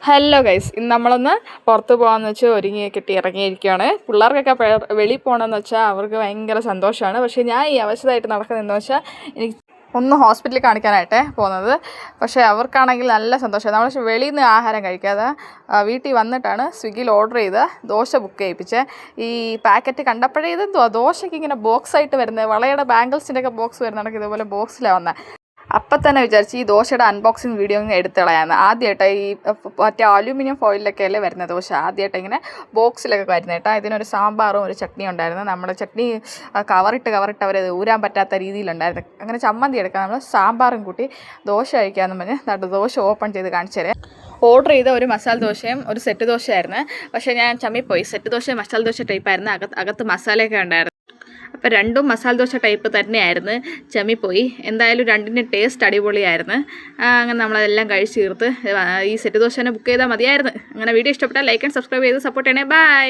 Hello guys, ഇന്ന് നമ്മളൊന്ന് പുറത്ത് പോകാമെന്ന് വെച്ചാൽ ഒരുങ്ങി കെട്ടി ഇറങ്ങിയിരിക്കുകയാണ്. പിള്ളേർക്കൊക്കെ വെളിയിൽ പോകണമെന്ന് വെച്ചാൽ അവർക്ക് ഭയങ്കര സന്തോഷമാണ്. പക്ഷേ ഞാൻ ഈ അവശതയായിട്ട് നടക്കുന്നതെന്ന് വെച്ചാൽ എനിക്ക് ഒന്ന് ഹോസ്പിറ്റലിൽ കാണിക്കാനായിട്ടേ പോകുന്നത്. പക്ഷേ അവർക്കാണെങ്കിൽ നല്ല സന്തോഷമാണ്. നമ്മൾ വെളിയിൽ നിന്ന് ആഹാരം കഴിക്കാതെ വീട്ടിൽ വന്നിട്ടാണ് സ്വിഗ്ഗിയിൽ ഓർഡർ ചെയ്ത് ദോശ ബുക്ക് ചെയ്യിപ്പിച്ചത്. ഈ പാക്കറ്റ് കണ്ടപ്പോഴേ ഇതെന്തുവാ ദോശയ്ക്ക് ഇങ്ങനെ ബോക്സായിട്ട് വരുന്നത്, വളയുടെ ബാംഗിൾസിൻ്റെ ഒക്കെ ബോക്സ് വരുന്നുണ്ടെങ്കിൽ ഇതുപോലെ ബോക്സിലാണ് വന്നത്. അപ്പം തന്നെ വിചാരിച്ച് ഈ ദോശയുടെ അൺബോക്സിങ് വീഡിയോ ഇങ്ങനെ എടുത്ത് കളയാമെന്ന്. ആദ്യമായിട്ട് ഈ മറ്റേ അലൂമിനിയം ഫോയിലൊക്കെ അല്ലേ വരുന്ന ദോശ, ആദ്യമായിട്ട് ഇങ്ങനെ ബോക്സിലൊക്കെ വരുന്നത് കേട്ടോ. ഇതിനൊരു സാമ്പാറും ഒരു ചട്നിയും ഉണ്ടായിരുന്നു. നമ്മുടെ ചട്നി കവറിട്ട് അവർ ഊരാൻ പറ്റാത്ത രീതിയിലുണ്ടായിരുന്നു. അങ്ങനെ ചമ്മന്തി എടുക്കാം, നമ്മൾ സാമ്പാറും കൂട്ടി ദോശ കഴിക്കാമെന്ന് പറഞ്ഞ് ദോശ ഓപ്പൺ ചെയ്ത് കാണിച്ചു തരാം. ഓർഡർ ചെയ്ത ഒരു മസാല ദോശയും ഒരു സെറ്റ് ദോശയായിരുന്നു. പക്ഷേ ഞാൻ ചമ്മിപ്പോയി. സെറ്റ് ദോശ മസാല ദോശ ടൈപ്പായിരുന്നു, അകത്ത് മസാലയൊക്കെ ഉണ്ടായിരുന്നു. അപ്പോൾ രണ്ടും മസാല ദോശ ടൈപ്പ് തന്നെയായിരുന്നു. ചമ്മിപ്പോയി. എന്തായാലും രണ്ടിൻ്റെ ടേസ്റ്റ് അടിപൊളിയായിരുന്നു. അങ്ങനെ നമ്മളതെല്ലാം കഴിച്ച് തീർത്ത് ഈ സെറ്റ് ദോശ തന്നെ ബുക്ക് ചെയ്താൽ മതിയായിരുന്നു. അങ്ങനെ വീഡിയോ ഇഷ്ടപ്പെട്ടാൽ ലൈക്ക് ആൻഡ് സബ്സ്ക്രൈബ് ചെയ്ത് സപ്പോർട്ട് ചെയ്യണേ. ബൈ.